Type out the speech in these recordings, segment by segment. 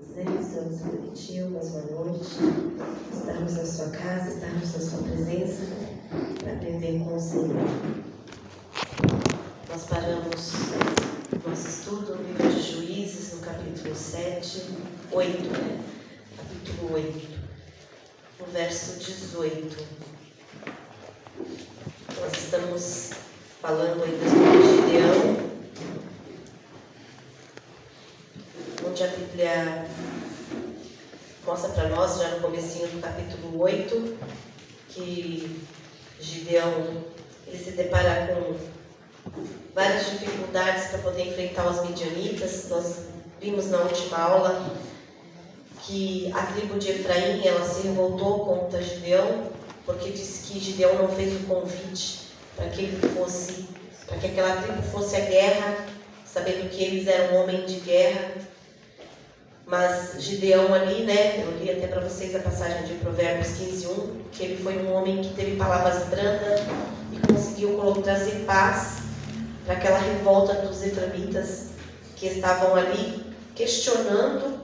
Estamos em Curitiba, mais uma noite. Estarmos na sua casa, estarmos na sua presença para aprender com o Senhor. Nós paramos nosso estudo no livro de Juízes, no capítulo 8, capítulo 8, no verso 18. Nós estamos falando ainda sobre Gideão, onde a Bíblia mostra para nós, já no comecinho do capítulo 8, que Gideão ele se depara com várias dificuldades para poder enfrentar os midianitas. Nós vimos na última aula que a tribo de Efraim ela se revoltou contra Gideão, porque disse que Gideão não fez o convite para que aquela tribo fosse à guerra, sabendo que eles eram um homem de guerra. Mas Gideão ali, eu li até para vocês a passagem de Provérbios 15:1, que ele foi um homem que teve palavras brandas e conseguiu trazer paz para aquela revolta dos eframitas que estavam ali questionando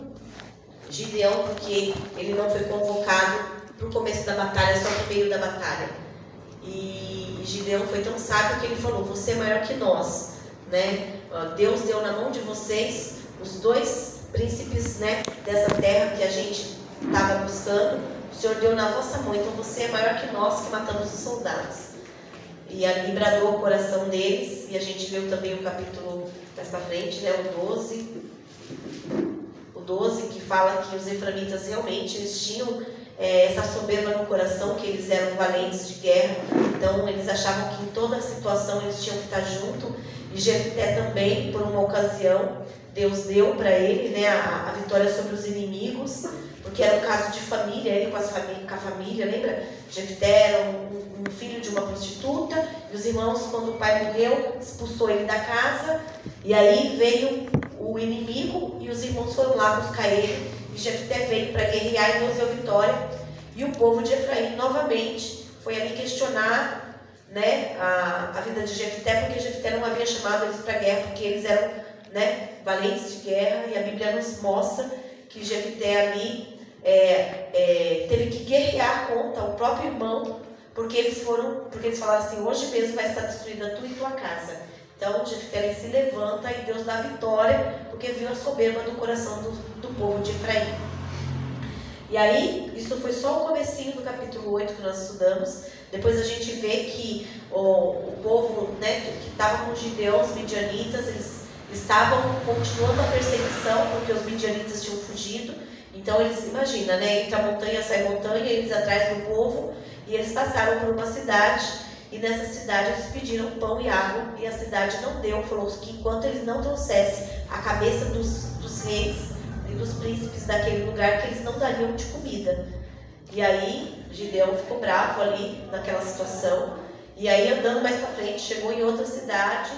Gideão, porque ele não foi convocado para o começo da batalha, só para o meio da batalha. E Gideão foi tão sábio que ele falou: você é maior que nós, Deus deu na mão de vocês os dois príncipes, dessa terra que a gente estava buscando. O Senhor deu na vossa mão, então você é maior que nós que matamos os soldados. E ali bradou o coração deles, e a gente viu também o capítulo mais para frente, o 12, que fala que os eframitas realmente eles tinham essa soberba no coração, que eles eram valentes de guerra, então eles achavam que em toda situação eles tinham que estar junto. E Jefté também, por uma ocasião, Deus deu para ele a vitória sobre os inimigos, porque era um caso de família, ele com a família, lembra? Jefté era um filho de uma prostituta, e os irmãos, quando o pai morreu, expulsou ele da casa, e aí veio o inimigo, e os irmãos foram lá buscar ele, e Jefté veio para guerrear e Deus deu vitória. E o povo de Efraim, novamente, foi ali questionar a vida de Jefté, porque Jefté não havia chamado eles para guerra, porque eles eram valentes de guerra, e a Bíblia nos mostra que Jefté ali teve que guerrear contra o próprio irmão, porque eles falaram assim: hoje mesmo vai estar destruída tu e tua casa. Então Jefté se levanta e Deus dá vitória, porque viu a soberba do coração do povo de Efraim. E aí, isso foi só o comecinho do capítulo 8 que nós estudamos. Depois a gente vê que o povo que estava com Gideão, os midianitas, eles estavam continuando a perseguição, porque os midianitas tinham fugido. Então eles, imagina, entre a montanha sai montanha, eles atrás do povo, e eles passaram por uma cidade, e nessa cidade eles pediram pão e água, e a cidade não deu, falou que enquanto eles não trouxessem a cabeça dos reis e dos príncipes daquele lugar, que eles não dariam de comida. E aí Gideão ficou bravo ali naquela situação, e aí andando mais para frente, chegou em outra cidade,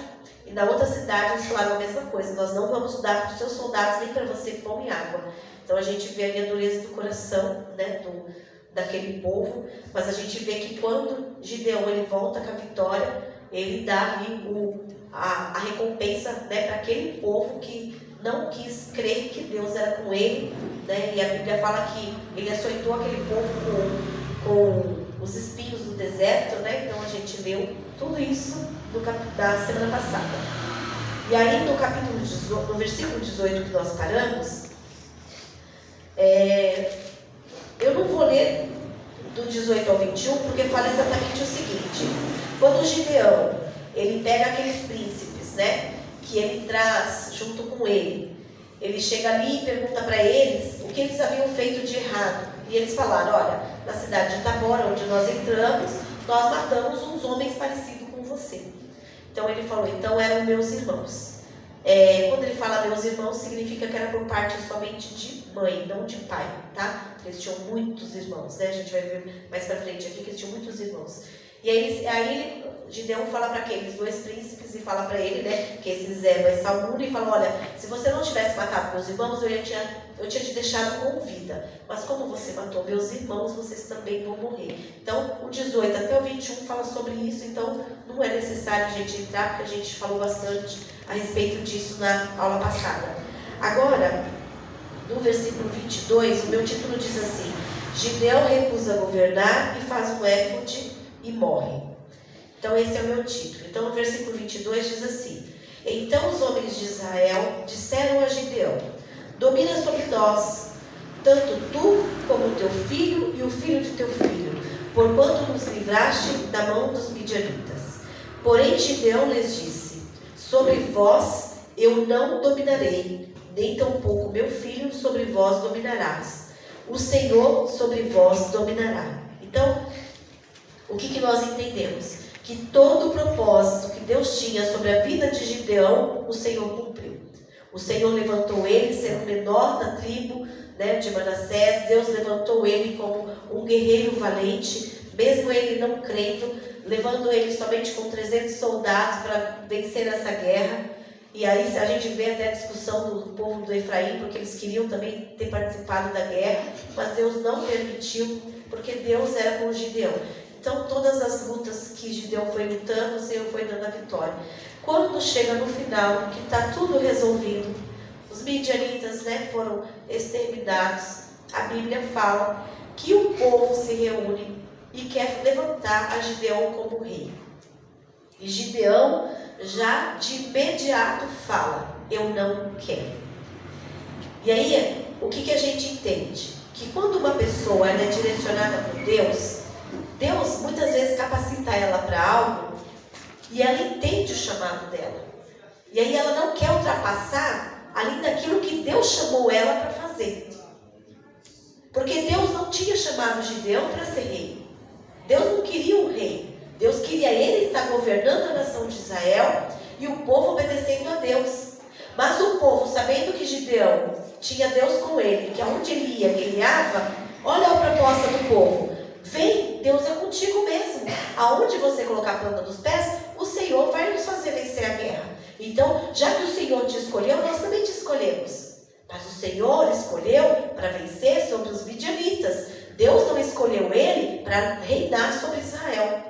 e na outra cidade eles falaram a mesma coisa: nós não vamos dar para os seus soldados nem para você pão e água. Então a gente vê ali a dureza do coração daquele povo, mas a gente vê que quando Gideão ele volta com a vitória, ele dá ali a recompensa para aquele povo que não quis crer que Deus era com ele, e a Bíblia fala que ele açoitou aquele povo com os espinhos do deserto, então a gente leu tudo isso da semana passada. E aí no versículo 18 que nós paramos, eu não vou ler do 18 ao 21, porque fala exatamente o seguinte: quando Gideão ele pega aqueles príncipes, que ele traz junto com ele chega ali e pergunta para eles o que eles haviam feito de errado, e eles falaram: olha, na cidade de Tabor, onde nós entramos, nós matamos uns homens parecidos com você. Então ele falou: então eram meus irmãos. Quando ele fala meus irmãos, significa que era por parte somente de mãe, não de pai, tá? Eles tinham muitos irmãos, a gente vai ver mais pra frente aqui que eles tinham muitos irmãos. E aí Gideão fala para aqueles dois príncipes e fala para ele, que esses eram Salmuno, e fala: olha, se você não tivesse matado meus irmãos, eu tinha te deixado com vida, mas como você matou meus irmãos, vocês também vão morrer. Então o 18 até o 21 fala sobre isso, então não é necessário a gente entrar, porque a gente falou bastante a respeito disso na aula passada. Agora, no versículo 22, o meu título diz assim: Gideão recusa governar e faz um éfode e morre. Então esse é o meu título. Então no versículo 22 diz assim: Então os homens de Israel disseram a Gideão: Domina sobre nós, tanto tu como o teu filho e o filho de teu filho, porquanto nos livraste da mão dos midianitas. Porém Gideão lhes disse: Sobre vós eu não dominarei, nem tampouco meu filho sobre vós dominarás. O Senhor sobre vós dominará. Então, o que nós entendemos? Que todo o propósito que Deus tinha sobre a vida de Gideão, o Senhor cumpriu. O Senhor levantou ele, sendo o menor da tribo, de Manassés. Deus levantou ele como um guerreiro valente, mesmo ele não crendo, levando ele somente com 300 soldados para vencer essa guerra. E aí a gente vê até a discussão do povo do Efraim, porque eles queriam também ter participado da guerra, mas Deus não permitiu, porque Deus era com Gideão. Então todas as lutas que Gideão foi lutando, o Senhor foi dando a vitória. Quando chega no final, que está tudo resolvido, os midianitas foram exterminados, a Bíblia fala que o povo se reúne e quer levantar a Gideão como rei. E Gideão já de imediato fala: eu não quero. E aí, o que a gente entende? Que quando uma pessoa é direcionada por Deus, Deus muitas vezes capacita ela para algo e ela entende o chamado dela. E aí ela não quer ultrapassar além daquilo que Deus chamou ela para fazer. Porque Deus não tinha chamado Gideão para ser rei. Deus não queria um rei. Deus queria ele estar governando a nação de Israel e o povo obedecendo a Deus. Mas o povo, sabendo que Gideão tinha Deus com ele, que aonde ele ia, guerreava, olha a proposta do povo: vem, Deus é contigo mesmo. Aonde você colocar a planta dos pés, o Senhor vai nos fazer vencer a guerra. Então, já que o Senhor te escolheu, nós também te escolhemos. Mas o Senhor escolheu para vencer sobre os midianitas. Deus não escolheu ele para reinar sobre Israel.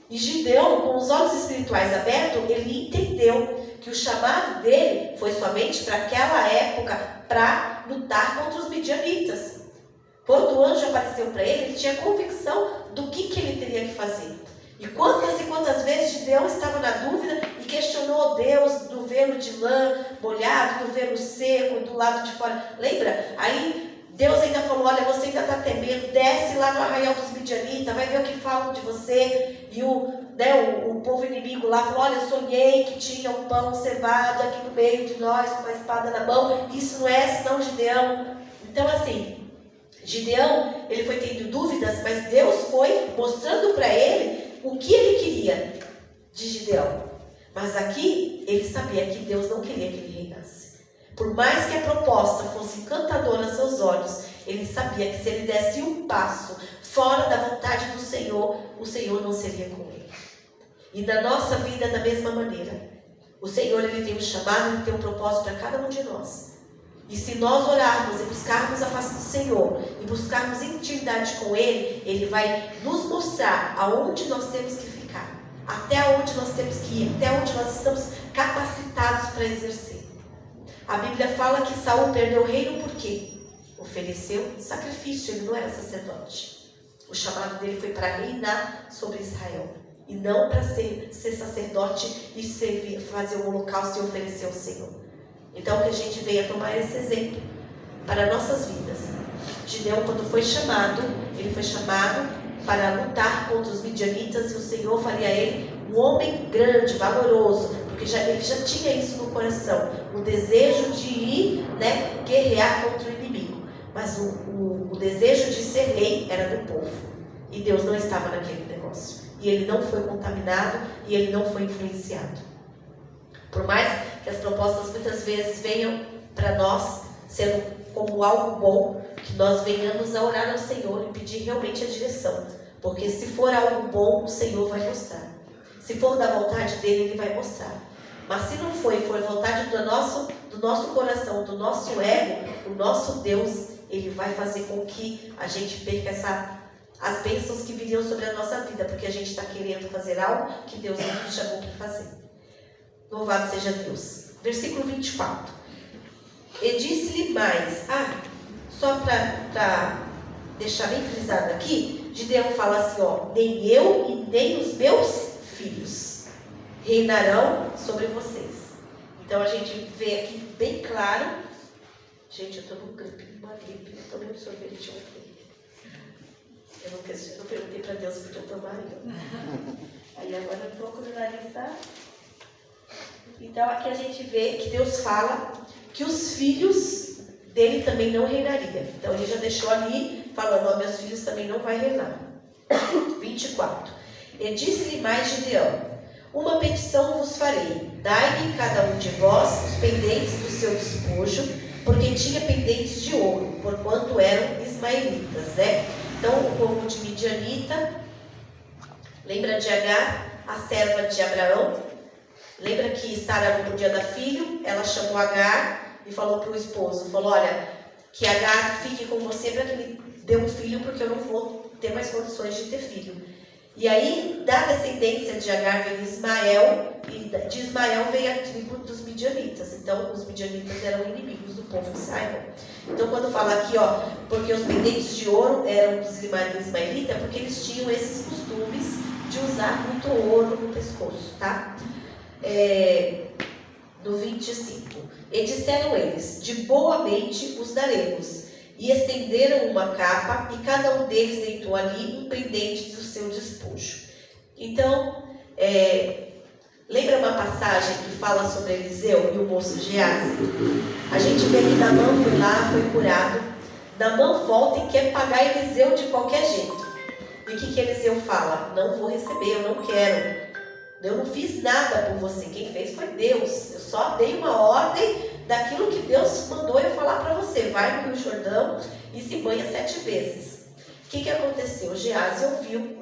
E Gideão, com os olhos espirituais abertos, ele entendeu que o chamado dele foi somente para aquela época, para lutar contra os midianitas. Quando o anjo apareceu para ele, ele tinha convicção do que ele teria que fazer. E quantas vezes Gideão estava na dúvida e questionou Deus do velo de lã molhado, do velo seco, do lado de fora. Lembra? Aí Deus ainda falou: olha, você ainda está temendo, desce lá no arraial dos midianitas, vai ver o que falam de você. E o povo inimigo lá falou: olha, eu sonhei que tinha um pão cevado aqui no meio de nós, com uma espada na mão. Isso não é senão Gideão. Então assim, Gideão, ele foi tendo dúvidas, mas Deus foi mostrando para ele o que ele queria de Gideão. Mas aqui, ele sabia que Deus não queria que ele reinasse. Por mais que a proposta fosse encantadora aos seus olhos, ele sabia que se ele desse um passo fora da vontade do Senhor, o Senhor não seria com ele. E na nossa vida, da mesma maneira, o Senhor, ele tem um chamado, ele tem um propósito para cada um de nós. E se nós orarmos e buscarmos a face do Senhor, e buscarmos intimidade com Ele, Ele vai nos mostrar aonde nós temos que ficar, até onde nós temos que ir, até onde nós estamos capacitados para exercer. A Bíblia fala que Saul perdeu o reino por quê? Ofereceu sacrifício, ele não era sacerdote. O chamado dele foi para reinar sobre Israel, e não para ser sacerdote e fazer o holocausto e oferecer ao Senhor. Então que a gente venha tomar esse exemplo para nossas vidas. Gideão, quando foi chamado, ele foi chamado para lutar contra os midianitas, e o Senhor faria ele um homem grande, valoroso, porque ele já tinha isso no coração, o desejo de ir guerrear contra o inimigo. Mas o desejo de ser rei era do povo, e Deus não estava naquele negócio, e ele não foi contaminado, e ele não foi influenciado. Por mais que as propostas muitas vezes venham para nós sendo como algo bom, que nós venhamos a orar ao Senhor e pedir realmente a direção. Porque se for algo bom, o Senhor vai mostrar. Se for da vontade dele, ele vai mostrar. Mas se não for vontade do nosso coração, do nosso ego, o nosso Deus, ele vai fazer com que a gente perca as bênçãos que viriam sobre a nossa vida, porque a gente está querendo fazer algo que Deus não nos chamou para fazer. Louvado seja Deus. Versículo 24. E disse-lhe mais, só para deixar bem frisado aqui, Gideão fala assim, nem eu e nem os meus filhos reinarão sobre vocês. Então a gente vê aqui bem claro. Gente, eu estou numa gripe, eu tomei um sorvete ontem. Eu não perguntei para Deus porque eu tomaria. Aí agora eu estou com o nariz, tá? Então aqui a gente vê que Deus fala que os filhos dele também não reinariam. Então ele já deixou ali, falando, meus filhos também não vai reinar. 24. E disse-lhe mais Gideão, uma petição vos farei, dai-me cada um de vós os pendentes do seu despojo, porque tinha pendentes de ouro, porquanto eram ismaelitas, né? Então o povo de Midianita, lembra de Agar, a serva de Abraão? Lembra que Sara não podia dar filho? Ela chamou Agar e falou para o esposo, falou, olha, que Agar fique com você para que me dê um filho, porque eu não vou ter mais condições de ter filho. E aí, da descendência de Agar veio Ismael, e de Ismael veio a tribo dos midianitas. Então, os midianitas eram inimigos do povo de Israel. Então, quando fala aqui, porque os pendentes de ouro eram dos ismaelitas, porque eles tinham esses costumes de usar muito ouro no pescoço, tá? No 25. E disseram eles, de boa mente os daremos. E estenderam uma capa, e cada um deles deitou ali um pendente do seu despojo. Então, lembra uma passagem que fala sobre Eliseu e o moço Geazi? A gente vê que Naamã foi lá, foi curado. Naamã volta e quer pagar Eliseu de qualquer jeito. E o que Eliseu fala? Não vou receber, eu não quero. Eu não fiz nada por você, quem fez foi Deus. Eu só dei uma ordem daquilo que Deus mandou eu falar para você. Vai no Rio Jordão e se banha 7 vezes. O que aconteceu? Geazi ouviu.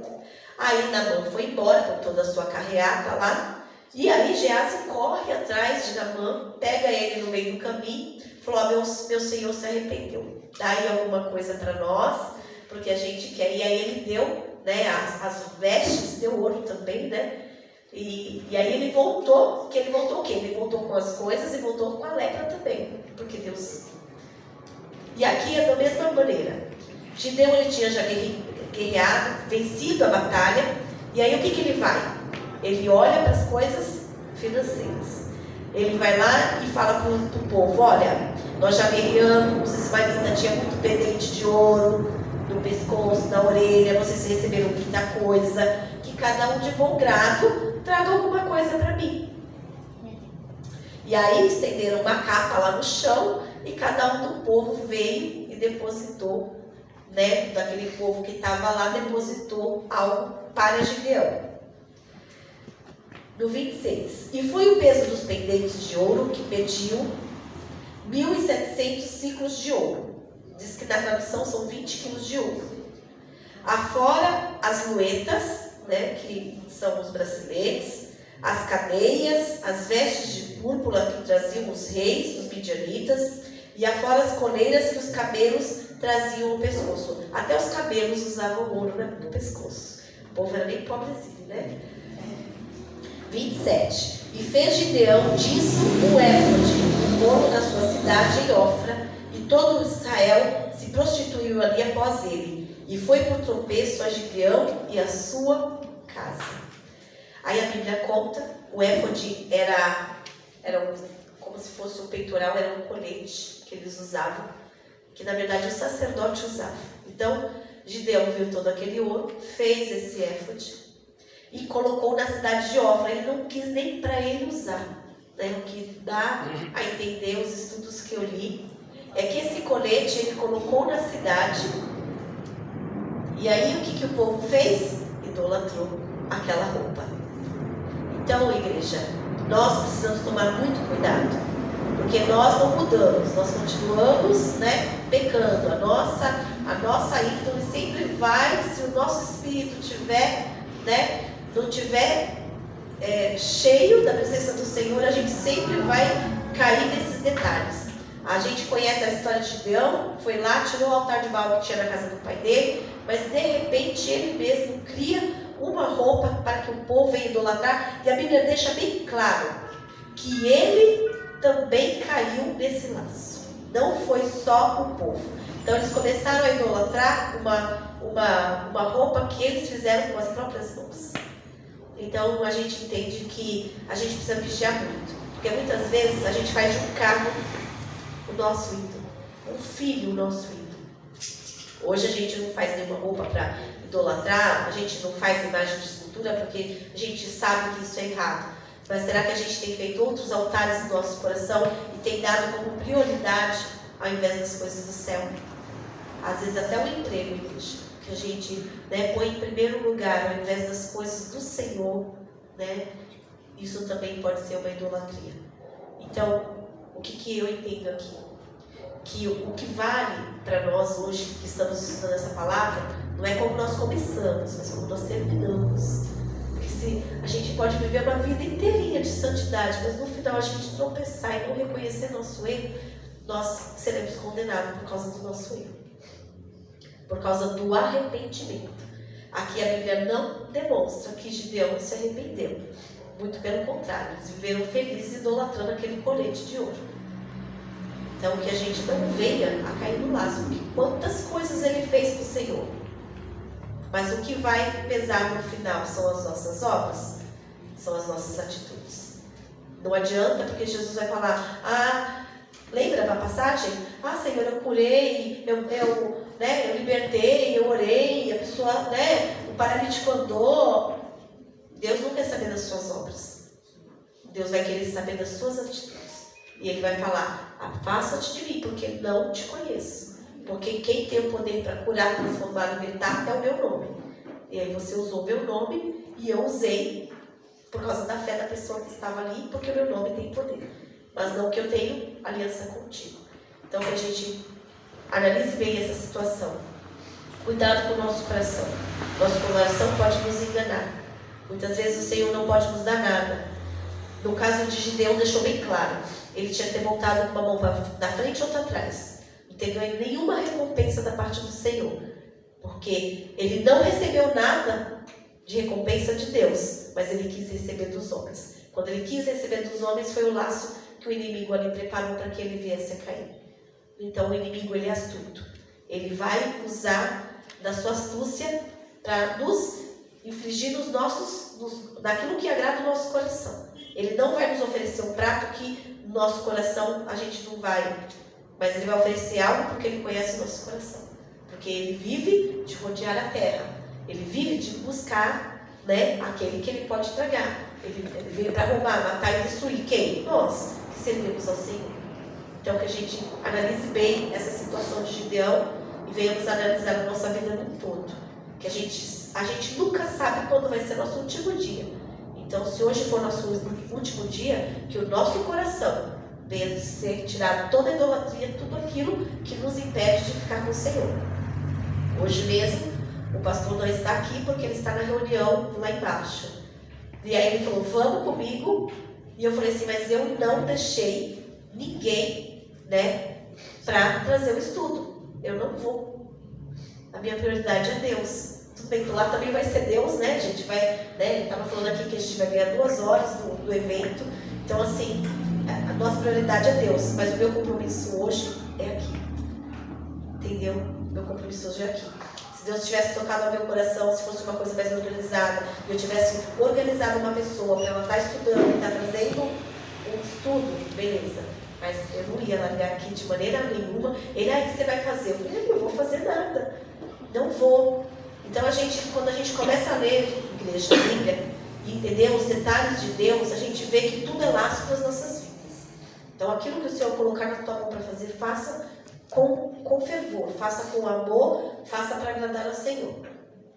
Aí Naamã foi embora com toda a sua carreata lá. E aí Geazi corre atrás de Naamã, pega ele no meio do caminho, falou, meu senhor se arrependeu. Dá aí alguma coisa para nós, porque a gente quer. E aí ele deu, né, as vestes, deu ouro também, né? E aí ele voltou, o quê? Ele voltou com as coisas e voltou com a lepra também, porque Deus... E aqui é da mesma maneira. Gideão, ele tinha já guerreado, vencido a batalha, e aí o que ele vai? Ele olha para as coisas financeiras. Ele vai lá e fala para o povo, olha, nós já guerreamos, os ismaelitas tinham muito pendente de ouro no pescoço, na orelha, vocês receberam muita coisa, que cada um de bom grado traga alguma coisa para mim. E aí estenderam uma capa lá no chão e cada um do povo veio e depositou, né, daquele povo que estava lá, depositou algo para Gideão. No 26. E foi o peso dos pendentes de ouro que mediu 1.700 ciclos de ouro. Diz que na tradução são 20 quilos de ouro. Afora as luetas, né, que são os braceletes, as cadeias, as vestes de púrpura que traziam os reis, os midianitas, e afora as coleiras que os camelos traziam no pescoço. Até os camelos usavam ouro no pescoço. O povo era bem pobrezinho, né? 27. E fez Gideão disso um éfode, no morro da sua cidade em Ofra, e todo Israel se prostituiu ali após ele. E foi por tropeço a Gideão e a sua casa. Aí a Bíblia conta, o éfode era como se fosse um peitoral, era um colete que eles usavam, que na verdade o sacerdote usava. Então, Gideão viu todo aquele ouro, fez esse éfode e colocou na cidade de Ofra. Ele não quis nem para ele usar, né? O que dá a entender os estudos que eu li é que esse colete ele colocou na cidade. E aí o que o povo fez? Idolatrou aquela roupa. Então, igreja, nós precisamos tomar muito cuidado, porque nós não mudamos, nós continuamos, né, pecando. A nossa índole sempre vai, se o nosso espírito tiver, né, não tiver cheio da presença do Senhor, a gente sempre vai cair nesses detalhes. A gente conhece a história de Gideão, foi lá, tirou o altar de Baal que tinha na casa do pai dele, mas de repente ele mesmo cria uma roupa para que o povo venha idolatrar, e a Bíblia deixa bem claro que ele também caiu nesse laço. Não foi só o povo. Então eles começaram a idolatrar uma roupa que eles fizeram com as próprias mãos. Então a gente entende que a gente precisa vigiar muito. Porque muitas vezes a gente faz de um carro o nosso ídolo, um filho o nosso ídolo. Hoje a gente não faz nenhuma roupa para idolatrar, a gente não faz imagem de escultura porque a gente sabe que isso é errado. Mas será que a gente tem feito outros altares no nosso coração e tem dado como prioridade ao invés das coisas do céu? Às vezes até o emprego, igreja, que a gente põe em primeiro lugar ao invés das coisas do Senhor, isso também pode ser uma idolatria. Então, o que eu entendo aqui? Que o que vale para nós hoje, que estamos estudando essa palavra, não é como nós começamos, mas como nós terminamos. Porque se a gente pode viver uma vida inteirinha de santidade, mas no final a gente tropeçar e não reconhecer nosso erro, nós seremos condenados por causa do nosso erro. Por causa do arrependimento. Aqui a Bíblia não demonstra que Gideão se arrependeu. Muito pelo contrário, eles viveram felizes idolatrando aquele colete de ouro. Então, que a gente não venha a cair no laço, porque quantas coisas ele fez para o Senhor. Mas o que vai pesar no final são as nossas obras, são as nossas atitudes. Não adianta, porque Jesus vai falar, lembra da passagem? Senhor, eu curei, eu libertei, eu orei, a pessoa, o paralítico andou. Deus não quer saber das suas obras. Deus vai querer saber das suas atitudes. E Ele vai falar, afasta-te de mim, porque não te conheço. Porque quem tem o poder para curar, transformar, libertar é o meu nome. E aí você usou o meu nome e eu usei por causa da fé da pessoa que estava ali, porque o meu nome tem poder. Mas não que eu tenho aliança contigo. Então que a gente analise bem essa situação. Cuidado com o nosso coração. Nosso coração pode nos enganar. Muitas vezes o Senhor não pode nos dar nada. No caso de Gideão deixou bem claro. Ele tinha que ter montado uma mão na frente e outra atrás. Não ter ganho nenhuma recompensa da parte do Senhor. Porque ele não recebeu nada de recompensa de Deus. Mas ele quis receber dos homens. Quando ele quis receber dos homens, foi o laço que o inimigo ali preparou para que ele viesse a cair. Então o inimigo, ele é astuto. Ele vai usar da sua astúcia para nos infligir naquilo que agrada o nosso coração. Ele não vai nos oferecer um prato que no nosso coração a gente não vai, mas ele vai oferecer algo porque ele conhece o nosso coração. Porque ele vive de rodear a terra. Ele vive de buscar aquele que ele pode tragar. Ele veio para roubar, matar e destruir. Quem? Nós, que servimos ao Senhor. Então que a gente analise bem essa situação de Gideão e venhamos analisar a nossa vida no todo. Que a gente nunca sabe quando vai ser nosso último dia. Então, se hoje for nosso último dia, que o nosso coração venha ser tirado toda a idolatria, tudo aquilo que nos impede de ficar com o Senhor. Hoje mesmo, o pastor não está aqui porque ele está na reunião lá embaixo. E aí ele falou, vamos comigo. E eu falei assim, mas eu não deixei ninguém, para trazer o estudo. Eu não vou. A minha prioridade é Deus. Tudo bem que lá também vai ser Deus, a gente vai, ele estava falando aqui que a gente vai ganhar 2 horas do evento. Então, assim, a nossa prioridade é Deus, mas o meu compromisso hoje é aqui. Entendeu? Meu compromisso hoje é aqui. Se Deus tivesse tocado no meu coração, se fosse uma coisa mais organizada, e eu tivesse organizado uma pessoa para ela estar estudando e estar trazendo um estudo, beleza. Mas eu não ia largar aqui de maneira nenhuma. Ele, o que você vai fazer? Eu falei, eu não vou fazer nada. Não vou. Então, quando a gente começa a ler, igreja, a Bíblia, e entender os detalhes de Deus, a gente vê que tudo é laço das nossas vidas. Então, aquilo que o Senhor colocar na tua mão para fazer, faça com fervor, faça com amor, faça para agradar ao Senhor.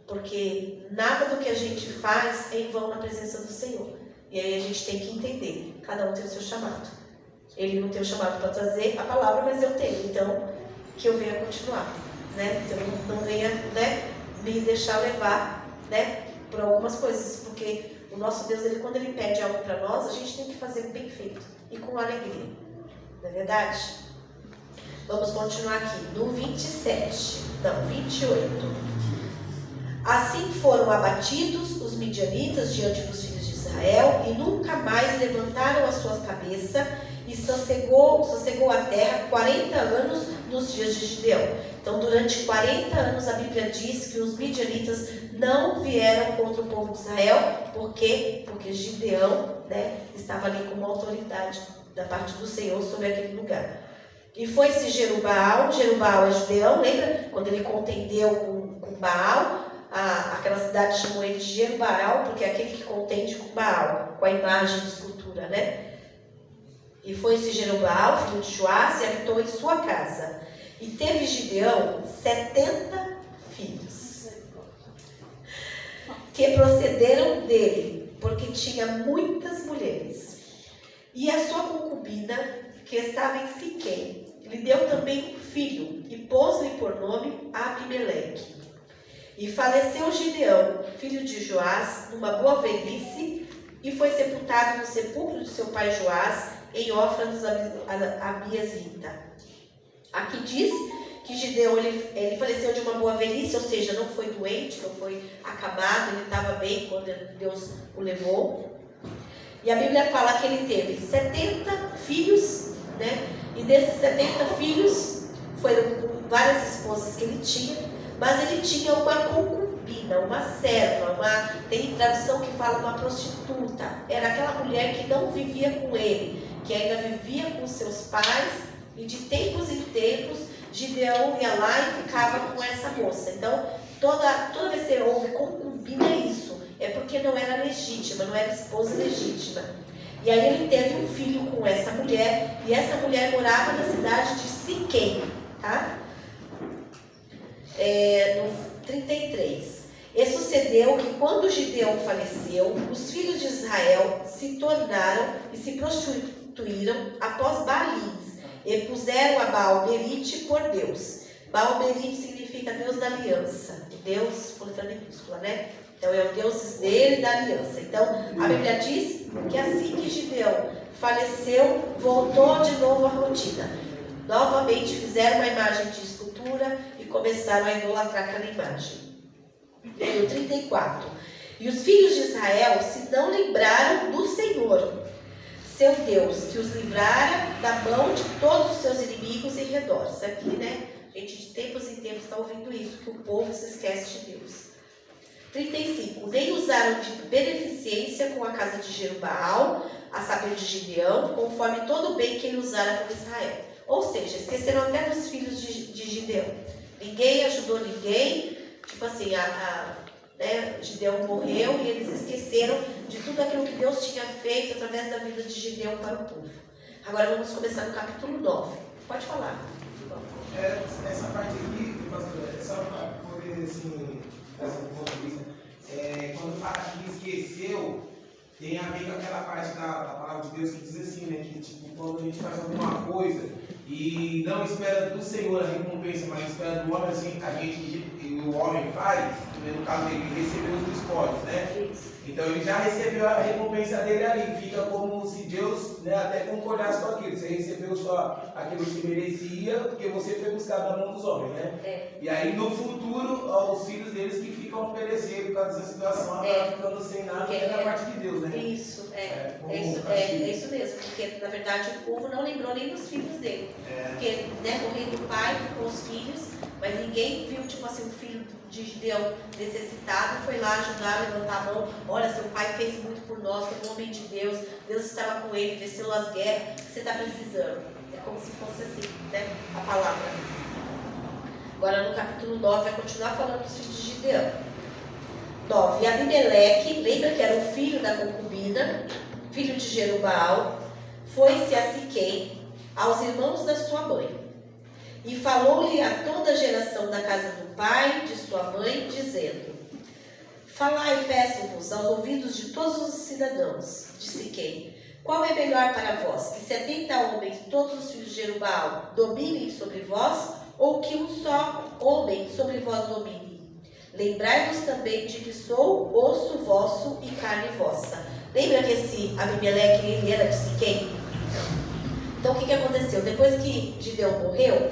Porque nada do que a gente faz é em vão na presença do Senhor. E aí a gente tem que entender, cada um tem o seu chamado. Ele não tem o chamado para trazer a palavra, mas eu tenho. Então, que eu venha continuar. Então, não venha me deixar levar por algumas coisas. Porque o nosso Deus, ele, quando ele pede algo para nós, a gente tem que fazer bem feito e com alegria. Não é verdade? Vamos continuar aqui. No 28. Assim foram abatidos os midianitas diante dos filhos de Israel. Israel, e nunca mais levantaram a sua cabeça, e sossegou a terra 40 anos nos dias de Gideão. Então, durante 40 anos, a Bíblia diz que os midianitas não vieram contra o povo de Israel. Por quê? Porque Gideão, né, estava ali como autoridade da parte do Senhor sobre aquele lugar. E foi-se Jerubaal é Gideão, lembra? Quando ele contendeu com Baal, aquela cidade chamou ele de Jerubaal, porque é aquele que contende com Baal, com a imagem de escultura, né? E foi-se Jerubaal, filho de Joás, e habitou em sua casa. E teve Gideão 70 filhos, que procederam dele, porque tinha muitas mulheres. E a sua concubina, que estava em Siquém, lhe deu também um filho, e pôs-lhe por nome Abimeleque. E faleceu Gideão, filho de Joás, numa boa velhice, e foi sepultado no sepulcro de seu pai Joás, em Ofra dos Abiezrita. Aqui diz que Gideão ele faleceu de uma boa velhice, ou seja, não foi doente, não foi acabado, ele estava bem quando Deus o levou. E a Bíblia fala que ele teve 70 filhos, né? E desses 70 filhos, foram várias esposas que ele tinha, mas ele tinha uma concubina, uma serva, tem tradução que fala uma prostituta. Era aquela mulher que não vivia com ele, que ainda vivia com seus pais, e de tempos em tempos, Gideão ia lá e ficava com essa moça. Então, toda vez que houve concubina é isso, é porque não era legítima, não era esposa legítima. E aí ele teve um filho com essa mulher, e essa mulher morava na cidade de Siquém, tá? No 33. E sucedeu que quando Gideão faleceu, os filhos de Israel se tornaram e se prostituíram após Baalins, e puseram a Baal-berite por Deus. Baal-berite significa Deus da aliança, Deus com letra minúscula, né? Então é o Deus dele e da aliança. Então a Bíblia diz que assim que Gideão faleceu, voltou de novo à rotina. Novamente fizeram uma imagem de escultura e começaram a idolatrar aquela imagem. No 34. E os filhos de Israel se não lembraram do Senhor, seu Deus, que os livrara da mão de todos os seus inimigos em redor. Isso aqui, né? A gente de tempos em tempos está ouvindo isso, que o povo se esquece de Deus. 35. Nem usaram de beneficência com a casa de Jerubaal, a saber de Gideão, conforme todo o bem que ele usara com Israel. Ou seja, esqueceram até dos filhos de Gideão. Ninguém ajudou ninguém. Tipo assim, né, Gideão morreu e eles esqueceram de tudo aquilo que Deus tinha feito através da vida de Gideão para o povo. Agora vamos começar no capítulo 9. Pode falar. Essa parte aqui, pastor, é só para poder, assim, fazer um ponto de vista. Quando fala que esqueceu, tem a ver com aquela parte da palavra de Deus que diz assim, né? Que tipo, quando a gente faz alguma coisa e não espera do Senhor a recompensa, mas espera do homem, assim, o homem faz, no caso dele, ele recebeu os espólios, né? Então ele já recebeu a recompensa dele ali, fica como se Deus, né, até concordasse com aquilo. Você recebeu só aquilo que merecia, porque você foi buscado na mão dos homens, né? E aí no futuro, os filhos deles que ficam perecendo por causa dessa situação, acabam ficando sem nada, porque é da parte de Deus, né? Isso, é isso mesmo, porque na verdade o povo não lembrou nem dos filhos dele. Porque, né, morrendo o pai com os filhos, mas ninguém viu, tipo assim, o filho de Gideão necessitado, foi lá ajudar, levantar a mão. Olha, seu pai fez muito por nós, foi um homem de Deus, Deus estava com ele, venceu as guerras, o que você está precisando? É como se fosse assim, né, a palavra. Agora no capítulo 9 vai continuar falando dos filhos de Gideão. 9. E Abimeleque, lembra que era o filho da concubina, filho de Jerubaal, foi-se a Siquém, aos irmãos da sua mãe. E falou-lhe a toda a geração da casa do pai, de sua mãe, dizendo: Falai, peço-vos, aos ouvidos de todos os cidadãos de Siquém, qual é melhor para vós, que 70 homens, todos os filhos de Jerubaal, dominem sobre vós, ou que um só homem sobre vós domine? Lembrai-vos também de que sou osso vosso e carne vossa. Lembra que esse Abimeleque, ele era de Siquém? Então o que aconteceu? Depois que Gideão morreu,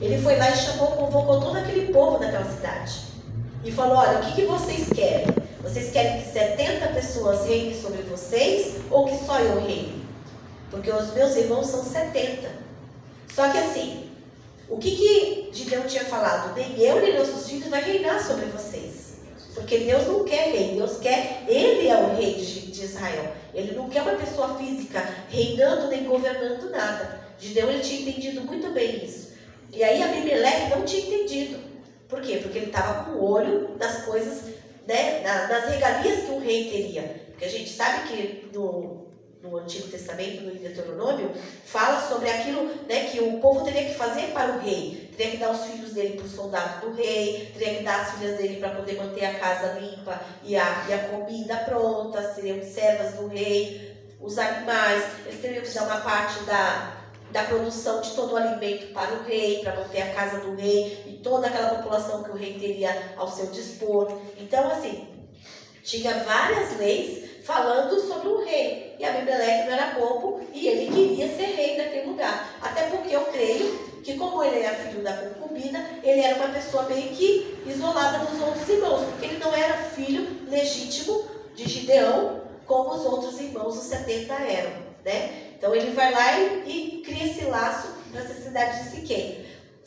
ele foi lá e convocou todo aquele povo daquela cidade. E falou: olha, o que vocês querem? Vocês querem que 70 pessoas reinem sobre vocês ou que só eu reine? Porque os meus irmãos são 70. Só que assim, o que Gideão tinha falado? Nem eu nem nossos filhos vai reinar sobre vocês. Porque Deus não quer rei, Deus quer, Ele é o rei de Israel. Ele não quer uma pessoa física reinando nem governando nada. Gideão, ele tinha entendido muito bem isso. E aí Abimeleque não tinha entendido. Por quê? Porque ele estava com o olho nas coisas, né, nas regalias que um rei teria. Porque a gente sabe que no Antigo Testamento, no Deuteronômio, fala sobre aquilo, né, que o povo teria que fazer para o rei. Teria que dar os filhos dele para o soldado do rei, teria que dar as filhas dele para poder manter a casa limpa e a comida pronta, seriam servas do rei, os animais, eles teriam que dar uma parte da produção de todo o alimento para o rei, para manter a casa do rei e toda aquela população que o rei teria ao seu dispor. Então, assim, tinha várias leis falando sobre o rei. E Abimeleque não era bobo e ele queria ser rei daquele lugar. Até porque eu creio que, como ele era filho da concubina, ele era uma pessoa meio que isolada dos outros irmãos, porque ele não era filho legítimo de Gideão, como os outros irmãos, os 70 eram, né? Então ele vai lá e cria esse laço nessa cidade de Siquém.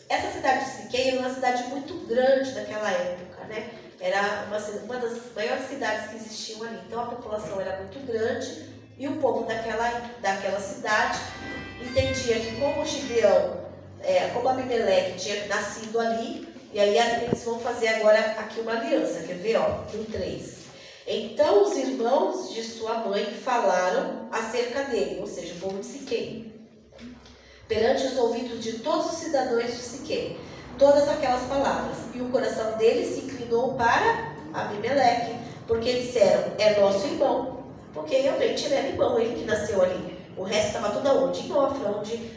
Essa cidade de Siquém era uma cidade muito grande naquela época, né? Era uma das maiores cidades que existiam ali. Então a população era muito grande e o povo daquela cidade entendia que como Gideão, como Abimeleque tinha nascido ali, e aí eles vão fazer agora aqui uma aliança, quer ver, ó, no 3. Então os irmãos de sua mãe falaram acerca dele, ou seja, o povo de Siquém, perante os ouvidos de todos os cidadãos de Siquém, todas aquelas palavras. E o coração dele se inclinou para Abimeleque, porque disseram, é nosso irmão, porque realmente ele era irmão, ele que nasceu ali. O resto estava tudo aonde? Em Ofra, onde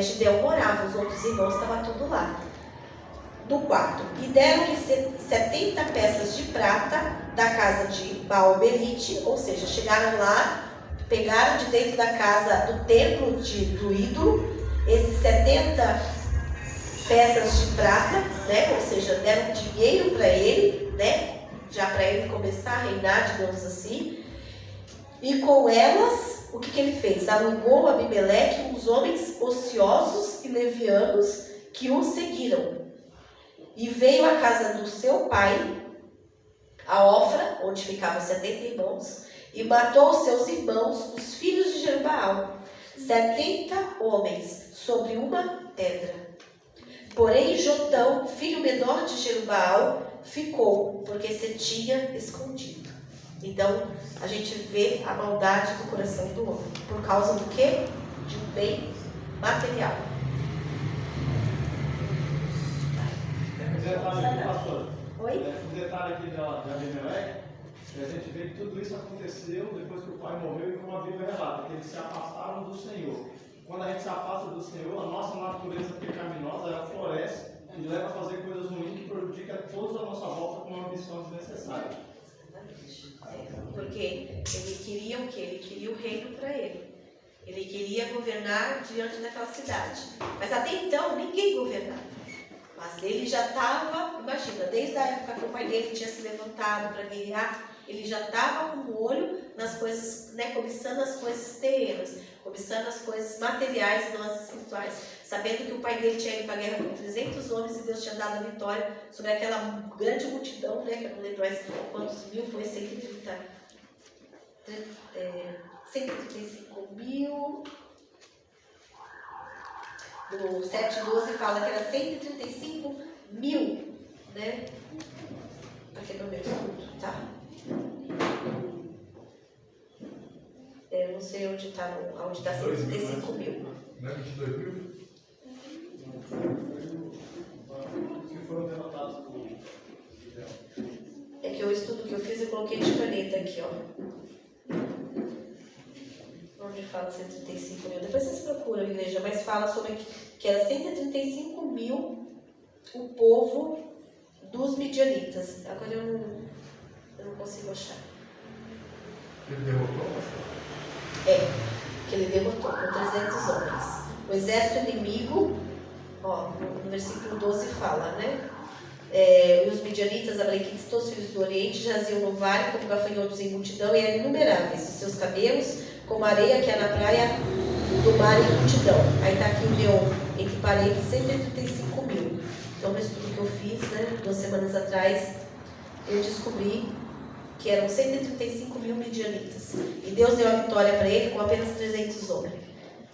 Gideão morava, os outros irmãos estavam tudo lá. No 4, e deram-lhe 70 peças de prata da casa de Baal-Berite, ou seja, chegaram lá, pegaram de dentro da casa do templo do ídolo, esses 70 peças de prata, né? Ou seja, deram dinheiro para ele, né? Já para ele começar a reinar, digamos assim. E com elas, o que ele fez? Alugou Abimeleque uns homens ociosos e levianos que o seguiram. E veio à casa do seu pai, a Ofra, onde ficavam 70 irmãos, e matou os seus irmãos, os filhos de Jerubaal, 70 homens, sobre uma pedra. Porém, Jotão, filho menor de Jerubaal, ficou, porque se tinha escondido. Então, a gente vê a maldade do coração do homem. Por causa do quê? De um bem material. Um detalhe aqui, pastor. Oi? Um detalhe aqui de Abimeleque, a gente vê que tudo isso aconteceu depois que o pai morreu e como a Bíblia relata, que eles se afastaram do Senhor. Quando a gente se afasta do Senhor, a nossa natureza pecaminosa, ela floresce e leva a fazer coisas ruins que prejudicam todos à nossa volta com ambições desnecessárias. Porque ele queria o quê? Ele queria o reino para ele. Ele queria governar diante daquela cidade. Mas até então, ninguém governava. Mas ele já estava, imagina, desde a época que o pai dele tinha se levantado para guerrear, ele já estava com o olho nas coisas, né, cobiçando as coisas terrenas, cobiçando as coisas materiais e não as espirituais, sabendo que o pai dele tinha ido para a guerra com 300 homens e Deus tinha dado a vitória sobre aquela grande multidão, né, que eu não lembro mais quantos mil, foi 135 mil. No 7:12 fala que era 135 mil, né? Aqui no meu estudo, tá? Eu não sei onde está 135 mil. Não é 22 mil? Que foram derrotados por É que o estudo que eu fiz, eu coloquei de caneta aqui, ó. Onde fala 135 mil. Depois vocês procuram, igreja, mas fala sobre que era 135 mil o povo dos midianitas. Agora eu não consigo achar. Ele derrotou? Que ele derrotou com 300 homens. O exército inimigo, ó, no versículo 12 fala, né? os midianitas, amalequitas, todos os filhos do Oriente, jaziam no vale como gafanhotos em multidão e eram inumeráveis. Os seus cabelos, como a areia que há na praia do mar em multidão. Aí está aqui o meu, entre parênteses, 135 mil. Então, no estudo que eu fiz, né, 2 semanas atrás, eu descobri que eram 135 mil midianitas. E Deus deu a vitória para ele com apenas 300 homens.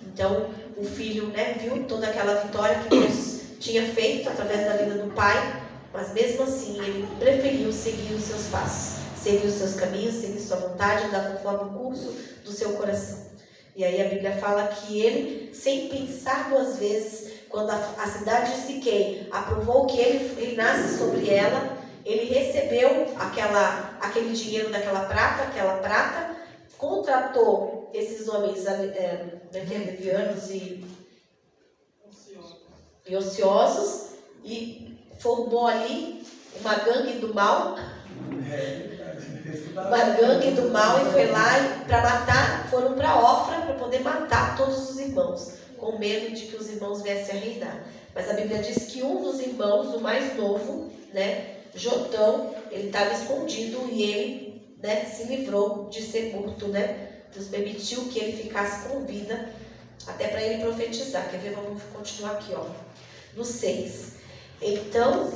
Então, o filho, né, viu toda aquela vitória que Deus tinha feito através da vida do pai, mas mesmo assim ele preferiu seguir os seus passos, seguir os seus caminhos, seguir sua vontade, andar conforme o curso do seu coração. E aí a Bíblia fala que ele, sem pensar 2 vezes, quando a cidade de Siquém aprovou que ele reinasse sobre ela, ele recebeu aquele dinheiro daquela prata, contratou esses homens levianos e ociosos e formou ali uma gangue do mal. Uma gangue do mal, e foi lá para matar, foram para Ofra para poder matar todos os irmãos, com medo de que os irmãos viessem a reinar. Mas a Bíblia diz que um dos irmãos, o mais novo, né, Jotão, ele estava escondido e ele, né, se livrou de ser morto, né? Deus permitiu que ele ficasse com vida até para ele profetizar. Quer ver? Vamos continuar aqui, ó. No 6. Então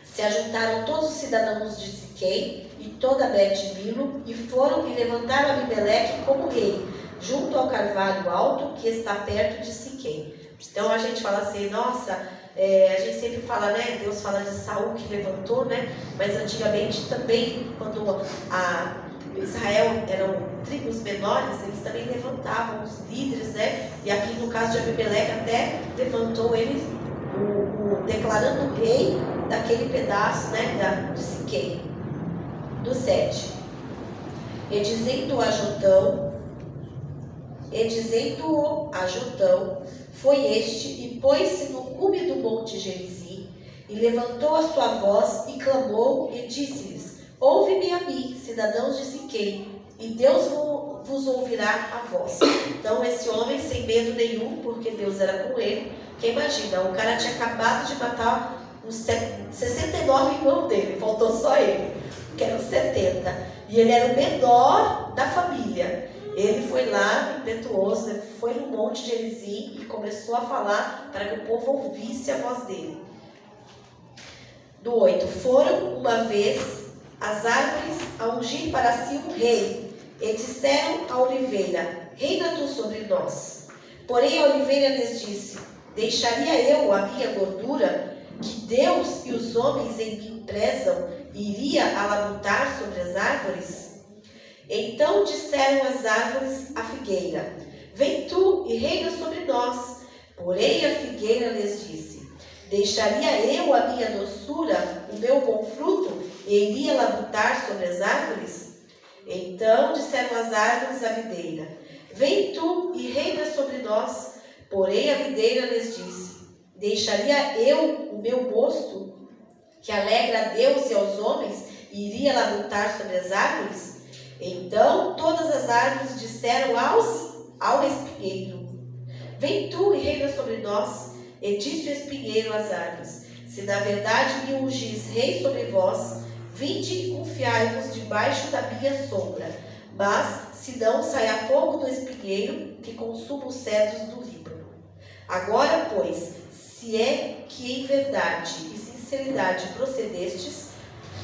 se ajuntaram todos os cidadãos de Siquém e toda Bet-Milo e foram e levantaram Abimeleque como rei, junto ao carvalho alto que está perto de Siquém. Então a gente fala assim, nossa, a gente sempre fala, né? Deus fala de Saul que levantou, né? Mas antigamente também, quando Israel eram tribos menores, eles também levantavam os líderes, né? E aqui no caso de Abimeleque até levantou ele, declarando o rei daquele pedaço, né? De Siquém. Do 7. E dizendo a Jotão, foi este e pôs-se no cume do monte Gerizim, e levantou a sua voz e clamou e disse-lhes: ouve-me a mim, cidadãos de Siquém, e Deus vos ouvirá a voz. Então esse homem, sem medo nenhum, porque Deus era com ele, que imagina, o cara tinha acabado de matar os 69 irmãos dele, faltou só ele, que eram 70, e ele era o menor da família. Ele foi lá, impetuoso, foi no monte de Gerizim e começou a falar para que o povo ouvisse a voz dele. Do 8. Foram uma vez as árvores a ungir para si um rei, e disseram à oliveira: reina tu sobre nós. Porém a oliveira lhes disse: deixaria eu a minha gordura, que Deus e os homens em mim prezam, e iria alabutar sobre as árvores? Então disseram as árvores à figueira: vem tu e reina sobre nós. Porém a figueira lhes disse: deixaria eu a minha doçura, o meu bom fruto, e iria labutar sobre as árvores? Então disseram as árvores à videira: vem tu e reina sobre nós. Porém a videira lhes disse: deixaria eu o meu mosto, que alegra a Deus e aos homens, e iria labutar sobre as árvores? Então todas as árvores disseram ao espinheiro: vem tu e reina sobre nós. E disse o espinheiro às árvores: se na verdade me ungis rei sobre vós, vinde e confiai-vos debaixo da minha sombra. Mas se não, saia fogo do espinheiro, que consuma os cedros do Líbano. Agora, pois, se é que em verdade e sinceridade procedestes,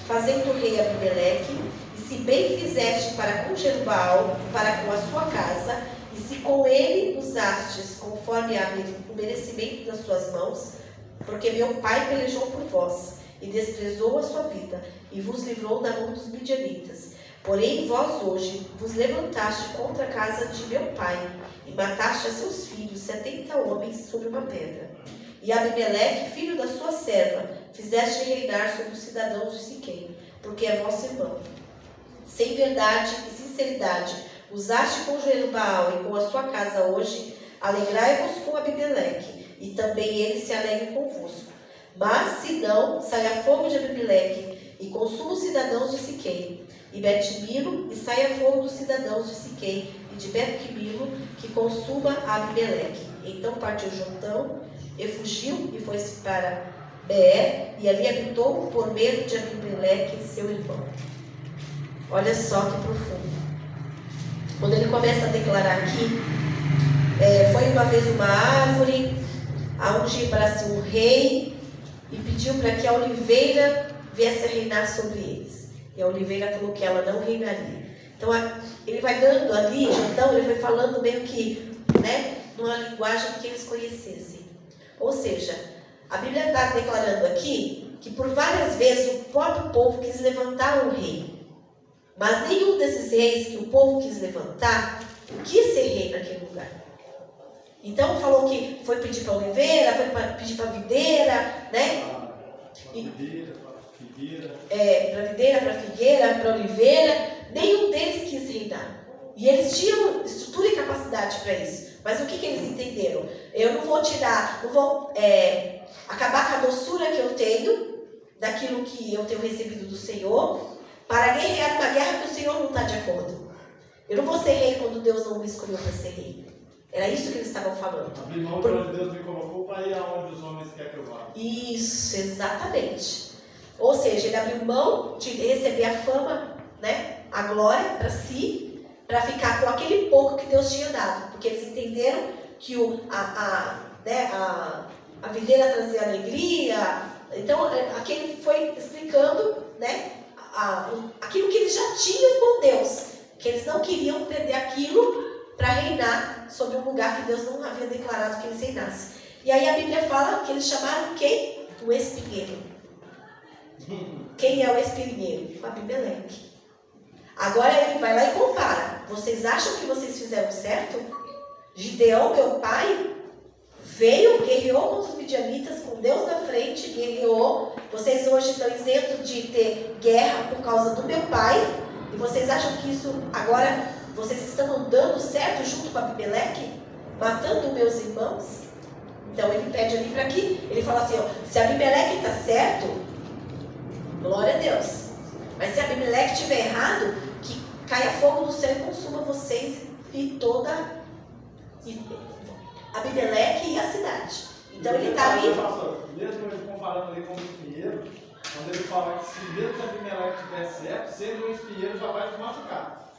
fazendo o rei Abimeleque, e se bem fizeste para com Jerubaal, para com a sua casa, e se com ele usastes conforme o merecimento das suas mãos, porque meu pai pelejou por vós, e desprezou a sua vida, e vos livrou da mão dos midianitas. Porém vós hoje vos levantaste contra a casa de meu pai, e mataste a seus filhos 70 homens sobre uma pedra. E Abimeleque, filho da sua serva, fizeste reinar sobre os cidadãos de Siquém, porque é vosso irmão. Sem verdade e sinceridade, usaste com Jerubaal e com a sua casa hoje, alegrai-vos com Abimeleque, e também ele se alegre convosco. Mas, se não, saia fogo de Abimeleque, e consuma os cidadãos de Siquém, e Bet-Milo, e saia fogo dos cidadãos de Siquém, e de Bet-Milo, que consuma Abimeleque. Então partiu Jotão, e fugiu, e foi-se para Beer, e ali habitou por meio de Abimeleque, seu irmão. Olha só que profundo. Quando ele começa a declarar aqui, foi uma vez uma árvore, aonde para-se um rei, e pediu para que a oliveira viesse a reinar sobre eles. E a oliveira falou que ela não reinaria. Então, ele vai dando ali, então ele vai falando meio que, numa linguagem que eles conhecessem. Ou seja, a Bíblia está declarando aqui que por várias vezes o próprio povo quis levantar um rei. Mas nenhum desses reis que o povo quis levantar quis ser rei naquele lugar. Então falou que foi pedir para a oliveira, foi pedir para a videira, para a videira, para a figueira, para a oliveira. Nenhum deles quis reinar. E eles tinham estrutura e capacidade para isso. Mas o que eles entenderam? Eu não vou tirar, não vou acabar com a doçura que eu tenho, daquilo que eu tenho recebido do Senhor, para guerrear uma guerra que o Senhor não está de acordo. Eu não vou ser rei quando Deus não me escolheu para ser rei. Era isso que eles estavam falando. Abrir mão de onde Deus me colocou para ir aonde os homens querem que eu vá. Isso, exatamente. Ou seja, ele abriu mão de receber a fama, a glória para si, para ficar com aquele pouco que Deus tinha dado. Porque eles entenderam que a videira trazia alegria. Então, aqui ele foi explicando, aquilo que eles já tinham com Deus, que eles não queriam perder aquilo para reinar sobre um lugar que Deus não havia declarado que eles reinassem. E aí a Bíblia fala que eles chamaram quem? O espinheiro. Quem é o espinheiro? O Abimeleque. Agora ele vai lá e compara. Vocês acham que vocês fizeram certo? Gideão, meu pai, veio, guerreou contra os midianitas com Deus na frente, guerreou. Vocês hoje estão isentos de ter guerra por causa do meu pai. E vocês acham que isso agora, vocês estão andando certo junto com Abimeleque? Matando meus irmãos? Então ele pede ali para que, ele fala assim, se Abimeleque está certo, glória a Deus. Mas se Abimeleque estiver errado, que caia fogo do céu e consuma vocês e toda Abimeleque e a cidade. Então ele está ali. Mesmo ele comparando ali com o espinheiro, quando ele fala que se mesmo que Abimeleque estiver certo, sendo um espinheiro já vai te machucar.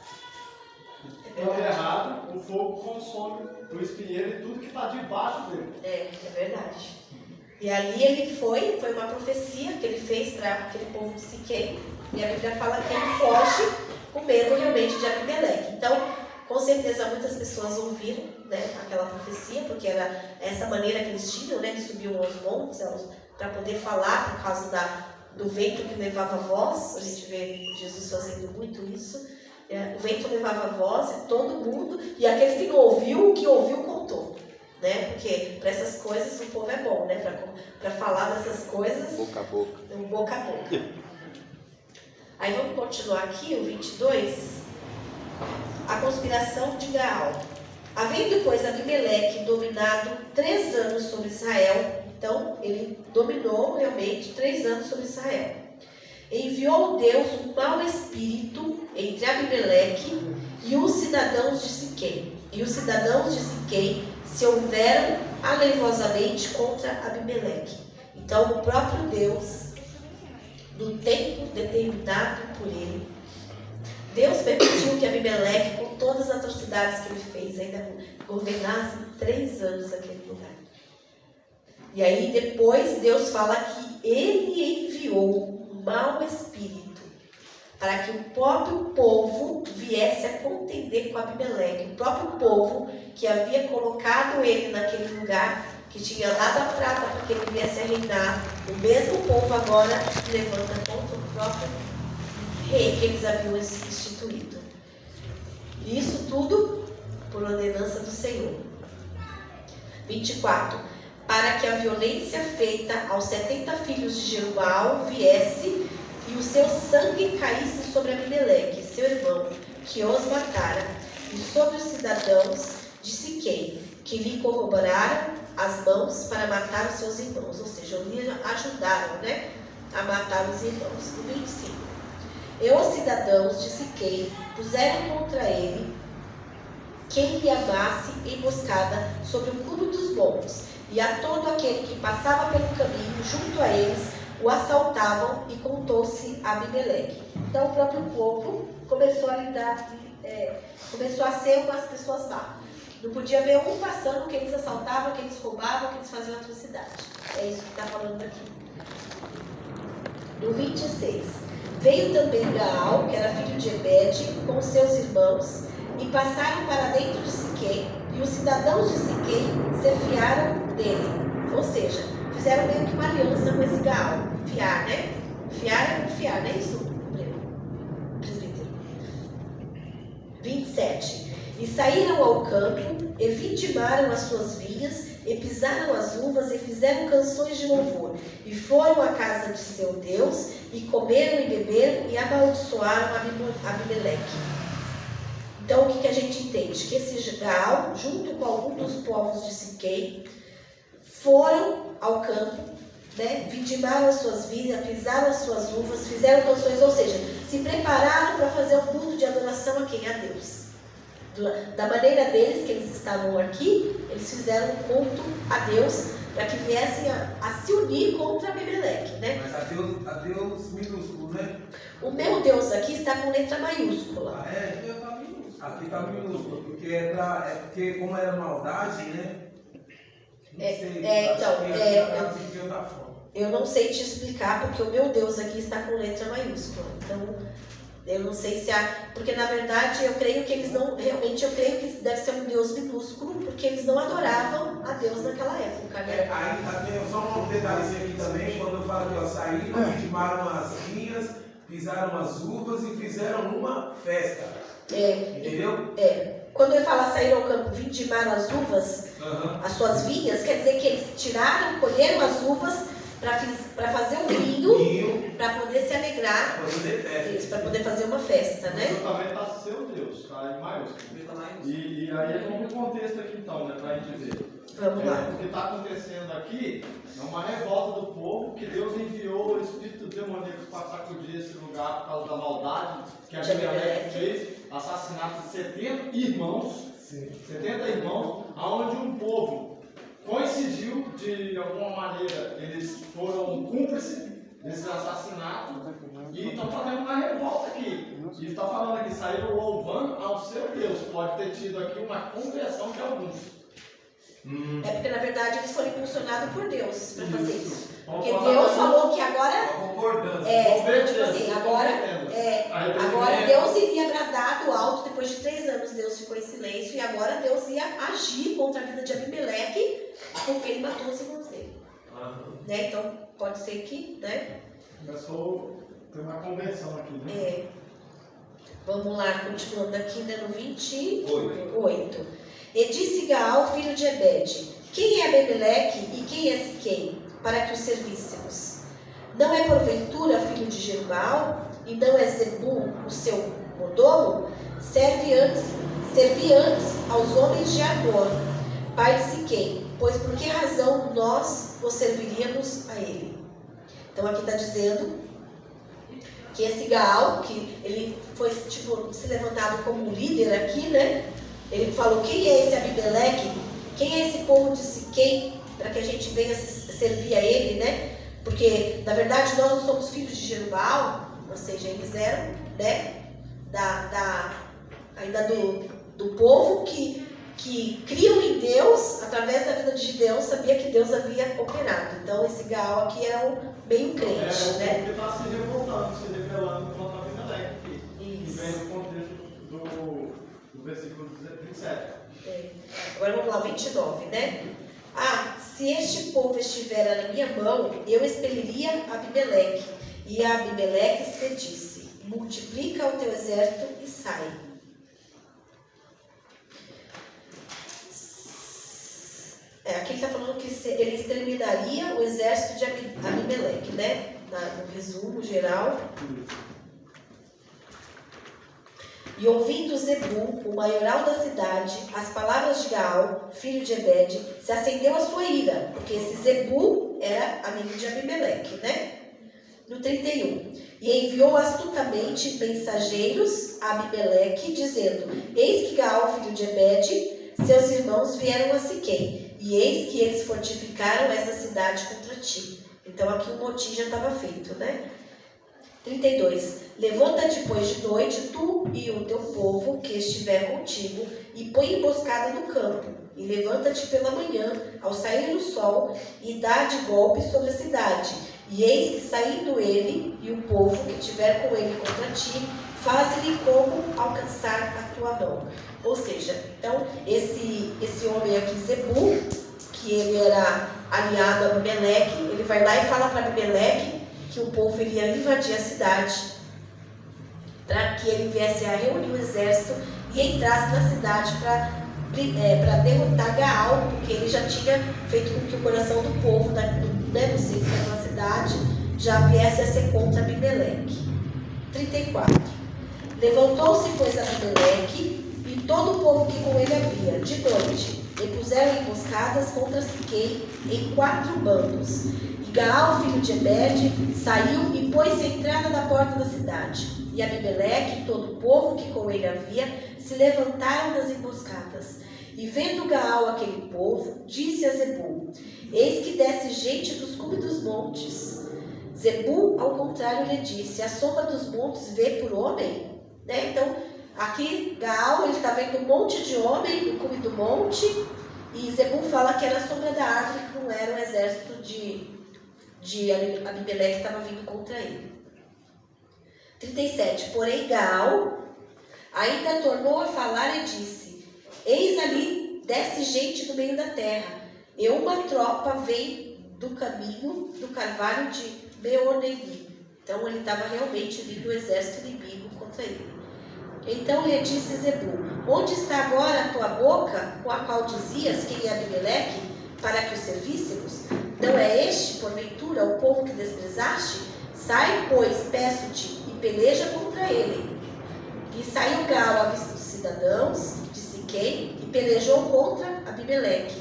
Então errado, o fogo consome o espinheiro e tudo que está debaixo dele. É verdade. E ali ele foi uma profecia que ele fez para aquele povo de Siquém. E a Bíblia fala que ele foge com medo realmente de Abimeleque. Então, com certeza muitas pessoas ouviram aquela profecia, porque era essa maneira que eles tinham, eles subiam aos montes para poder falar por causa do vento que levava a voz. A gente vê Jesus fazendo muito isso. O vento levava a voz e todo mundo, e aquele que não ouviu, o que ouviu contou. Porque para essas coisas o povo é bom, para falar dessas coisas. Boca a boca. Boca a boca. Aí vamos continuar aqui, o 22. A conspiração de Gaal. Havendo, pois, Abimeleque dominado 3 anos sobre Israel, então ele dominou realmente 3 anos sobre Israel. Enviou Deus um mau espírito entre Abimeleque e os cidadãos de Siquém. E os cidadãos de Siquém se houveram alevosamente contra Abimeleque. Então o próprio Deus, no tempo determinado por ele, Deus permitiu que Abimeleque, com todas as atrocidades que ele fez, ainda governasse 3 anos aquele lugar. E aí depois Deus fala que ele enviou um mau espírito para que o próprio povo viesse a contender com Abimeleque. O próprio povo que havia colocado ele naquele lugar, que tinha dado a prata para que ele viesse a reinar, o mesmo povo agora se levanta contra o próprio rei que eles haviam instituído. E isso tudo por ordenança do Senhor. 24. Para que a violência feita aos 70 filhos de Jerubaal viesse e o seu sangue caísse sobre Abimeleque, seu irmão, que os matara, e sobre os cidadãos de Siquém, que lhe corroboraram as mãos para matar os seus irmãos. Ou seja, lhe ajudaram a matar os irmãos. No 25. E os cidadãos de Siquém puseram contra ele quem lhe amasse emboscada sobre o cume dos montes, E a todo aquele que passava pelo caminho, junto a eles, o assaltavam e contou-se a Abimeleque. Então o próprio povo começou a lidar, começou a ser umas pessoas más. Não podia ver um passando que eles assaltavam, que eles roubavam, que eles faziam atrocidade. É isso que está falando aqui. No 26. Veio também Gaal, que era filho de Ebede, com seus irmãos, e passaram para dentro de Siquém, e os cidadãos de Siquém se fiaram dele. Ou seja, fizeram meio que uma aliança com esse Gaal. Fiar, né? Fiar é confiar, não é isso, presbítero? 27. E saíram ao campo, e vitimaram as suas vinhas, e pisaram as uvas, e fizeram canções de louvor. E foram à casa de seu Deus, e comeram e beberam, e amaldiçoaram Abimeleque. Então, o que a gente entende? Que esse Gaal, junto com algum dos povos de Siquém, foram ao campo, né? Vitimaram as suas vinhas, pisaram as suas uvas, fizeram canções, ou seja, se prepararam para fazer um culto de adoração a quem? A Deus. Da maneira deles, que eles estavam aqui, eles fizeram um culto a Deus para que viessem a se unir contra Abimeleque, né? Mas a Deus minúsculo, né? O meu Deus aqui está com letra maiúscula. Ah, é? Aqui está minúsculo, porque como era maldade, né? Eu não sei te explicar porque o meu Deus aqui está com letra maiúscula. Então, eu não sei se porque na verdade eu creio que eles não, realmente eu creio que deve ser um Deus minúsculo, porque eles não adoravam a Deus naquela época, né? Aí tem só um detalhezinho aqui também, quando eu falo que saíram, vitimaram as vinhas, pisaram as uvas e fizeram uma festa. Entendeu? Quando ele fala saíram ao campo, vitimaram as uvas, as suas vinhas, quer dizer que eles tiraram, colheram as uvas para fazer um vinho, para poder se alegrar, para poder fazer uma festa, né? Isso também está seu Deus, está em maiúsculo. E aí é como o contexto aqui então, né, para a gente ver. Vamos lá. O que está acontecendo aqui é uma revolta do povo, que Deus enviou o espírito demoníaco para sacudir esse lugar por causa da maldade que Abimeleque fez, assassinato de 70 irmãos, 70 irmãos, aonde um povo coincidiu de alguma maneira, eles foram cúmplices desse assassinato e estão fazendo uma revolta aqui. E está falando aqui, saíram louvando ao seu Deus. Pode ter tido aqui uma conversão de alguns. É porque na verdade eles foram impulsionados por Deus para fazer isso. Porque Deus falou que agora tipo assim, agora Deus iria bradar do alto. Depois de 3 anos Deus ficou em silêncio, e agora Deus ia agir contra a vida de Abimeleque, porque ele matou os irmãos dele. Né? Então pode ser que, né? Começou a ter uma conversão aqui, né? Vamos lá, continuando aqui, né, no 28. E disse Gaal, filho de Ebede: quem é Abimeleque e quem é Siquém, para que o servíssemos? Não é porventura filho de Jerubal, e não é Zebul o seu mordomo? Servi antes aos homens de Agor, pai de Siquém, pois por que razão nós o serviríamos a ele? Então aqui está dizendo que esse Gaal, que ele foi se levantado como líder aqui, né? Ele falou: quem é esse Abimeleque? Quem é esse povo de Siquém? Para que a gente venha servir a ele, né? Porque, na verdade, nós não somos filhos de Jerubal, ou seja, eles eram, né? Ainda do povo que criam em Deus, através da vida de Gideão, sabia que Deus havia operado. Então, esse Gaal aqui era meio crente, né? Ele está se revoltando, se rebelando contra Abimeleque aqui. Isso. E vem do contexto do versículo 27. Agora vamos lá, 29, né? Se este povo estivera na minha mão, eu expeliria Abimeleque. E a Abimeleque se disse: multiplica o teu exército e sai. Aqui ele está falando que ele exterminaria o exército de Abimeleque, né? No resumo geral. E ouvindo Zebul, o maioral da cidade, as palavras de Gaal, filho de Ebede, se acendeu a sua ira, porque esse Zebul era amigo de Abimeleque, né? No 31. E enviou astutamente mensageiros a Abimeleque, dizendo: eis que Gaal, filho de Ebede, seus irmãos vieram a Siquém, e eis que eles fortificaram essa cidade contra ti. Então aqui o motim já estava feito, né? 32. Levanta depois de noite, tu e o teu povo que estiver contigo, e põe emboscada no campo, e levanta-te pela manhã, ao sair do sol, e dá de golpe sobre a cidade. E eis que saindo ele e o povo que estiver com ele contra ti, faz-lhe como alcançar a tua mão. Ou seja, então, esse homem aqui, Zebu, que ele era aliado a Abimeleque, ele vai lá e fala para Abimeleque que o povo iria invadir a cidade, para que ele viesse a reunir o exército e entrasse na cidade para derrotar Gaal, porque ele já tinha feito com que o coração do povo, do centro daquela cidade, já viesse a ser contra Abimeleque. 34. Levantou-se, pois, Abimeleque e todo o povo que com ele havia, de noite, e puseram emboscadas contra Siquém em 4 bandos. E Gaal, filho de Ebed, saiu e pôs-se à entrada da porta da cidade. E Abimeleque e todo o povo que com ele havia se levantaram das emboscadas. E vendo Gaal aquele povo, disse a Zebu: eis que desce gente dos cumes dos montes. Zebu, ao contrário, lhe disse: a sombra dos montes vê por homem? Né? Então, aqui Gaal está vendo um monte de homem no cume do monte, e Zebu fala que era a sombra da árvore, que não era o exército de Abimeleque que estava vindo contra ele. 37. Porém Gaal ainda tornou a falar e disse: eis ali desce gente do meio da terra, e uma tropa vem do caminho do carvalho de Meonei. Então ele estava realmente vindo o exército inimigo contra ele. Então lhe disse Zebu: onde está agora a tua boca, com a qual dizias quem é Abimeleque, para que o servíssemos? Não é este, porventura, o povo que desprezaste? Sai, pois, peço-te, e peleja contra ele. E saiu Gaal à vista dos cidadãos de Siquém, e pelejou contra Abimeleque.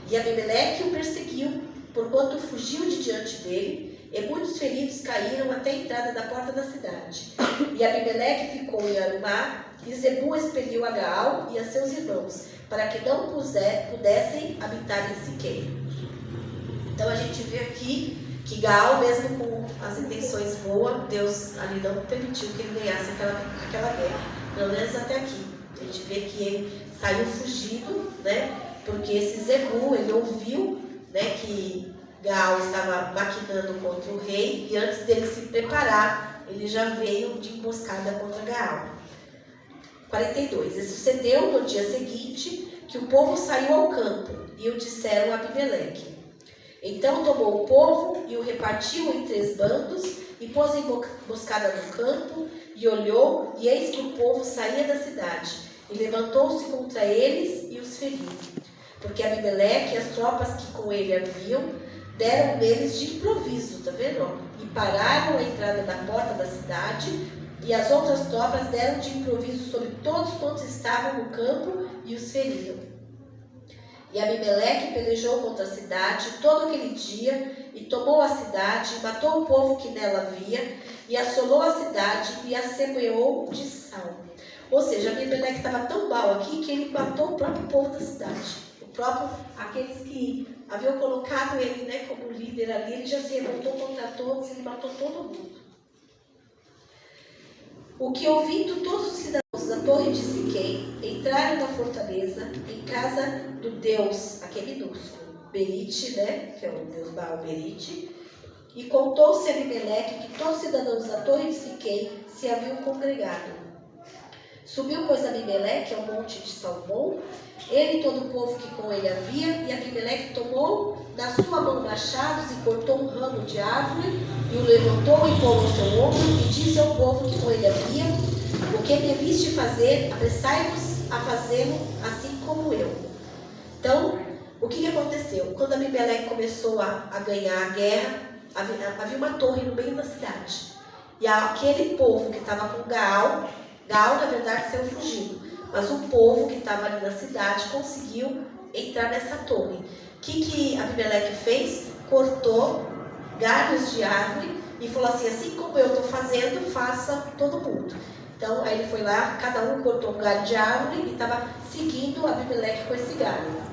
E Abimeleque o perseguiu, porquanto fugiu de diante dele, e muitos feridos caíram até a entrada da porta da cidade. E Abimeleque ficou em Arumá, e Zebu expeliu a Gaal e a seus irmãos, para que não pudessem habitar em Siquém. Então a gente vê aqui que Gaal, mesmo com as intenções boas, Deus ali não permitiu que ele ganhasse aquela guerra, pelo menos até aqui. A gente vê que ele saiu fugido, né? Porque esse Zebu, ele ouviu, né, que Gaal estava maquinando contra o rei, e antes dele se preparar, ele já veio de emboscada contra Gaal. 42. E sucedeu no dia seguinte que o povo saiu ao campo, e o disseram a Abimeleque. Então tomou o povo e o repartiu em 3 bandos, e pôs emboscada no campo, e olhou, e eis que o povo saía da cidade, e levantou-se contra eles e os feriu. Porque Abimeleque e as tropas que com ele haviam, deram neles de improviso, tá vendo? E pararam a entrada da porta da cidade, e as outras tropas deram de improviso sobre todos quantos estavam no campo e os feriram. E Abimeleque pelejou contra a cidade todo aquele dia, e tomou a cidade, e matou o povo que nela havia, e assolou a cidade, e a semeou de sal. Ou seja, Abimeleque estava tão mal aqui, que ele matou o próprio povo da cidade. Aqueles que haviam colocado ele, né, como líder ali, ele já se revoltou contra todos, ele matou todo mundo. O que ouvindo todos os cidadãos da torre de Siquém entraram na fortaleza, em casa do deus, aquele minúsculo, Berite, né, que é o deus Baal Berite, e contou-se a Abimeleque que todos os cidadãos da torre de Siquém se haviam congregado. Subiu, pois, Abimeleque ao monte de Salmão, ele e todo o povo que com ele havia, e Abimeleque tomou na sua mão machados e cortou um ramo de árvore, e o levantou e pôs ao seu ombro, e disse ao povo que com ele havia: o que me viste fazer, apressai-vos a fazê-lo, assim como eu. Então, o que aconteceu? Quando Abimeleque começou a ganhar a guerra, havia uma torre no meio da cidade. E aquele povo que estava com Gaal, na verdade, saiu fugido. Mas o povo que estava ali na cidade conseguiu entrar nessa torre. O que Abimeleque fez? Cortou galhos de árvore e falou assim como eu estou fazendo, faça todo mundo. Então, aí ele foi lá, cada um cortou um galho de árvore e estava seguindo Abimeleque com esse galho.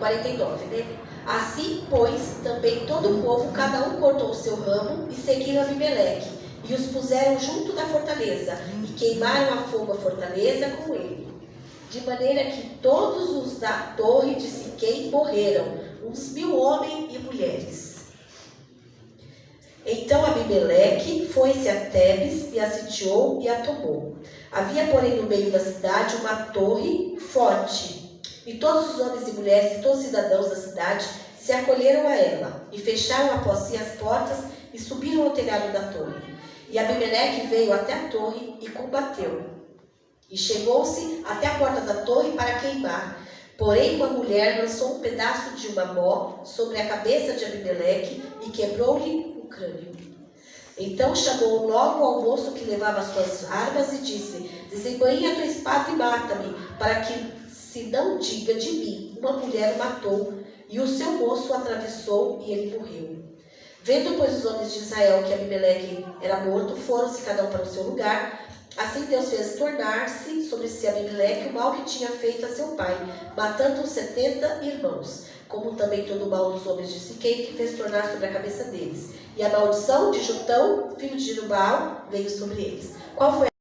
49, né? Assim, pois, também todo o povo, cada um cortou o seu ramo e seguiram Abimeleque, e os puseram junto da fortaleza, e queimaram a fogo a fortaleza com ele. De maneira que todos os da torre de Siquém morreram, uns 1000 homens e mulheres. Então Abimeleque foi-se a Tebes e a sitiou e a tomou. Havia, porém, no meio da cidade uma torre forte, e todos os homens e mulheres e todos os cidadãos da cidade se acolheram a ela, e fecharam após si as portas, e subiram ao telhado da torre. E Abimeleque veio até a torre e combateu, e chegou-se até a porta da torre para queimar. Porém, uma mulher lançou um pedaço de uma mó sobre a cabeça de Abimeleque e quebrou-lhe o crânio. Então chamou logo ao moço que levava as suas armas e disse: desembainha a tua espada e mata-me, para que se não diga de mim, uma mulher o matou, e o seu moço o atravessou e ele morreu. Vendo, pois, os homens de Israel que Abimeleque era morto, foram-se cada um para o seu lugar. Assim Deus fez tornar-se sobre si Abimeleque o mal que tinha feito a seu pai, matando os 70 irmãos, como também todo o mal dos homens de Siquém, que fez tornar sobre a cabeça deles. E a maldição de Jotão, filho de Jerubbaal, veio sobre eles. Qual foi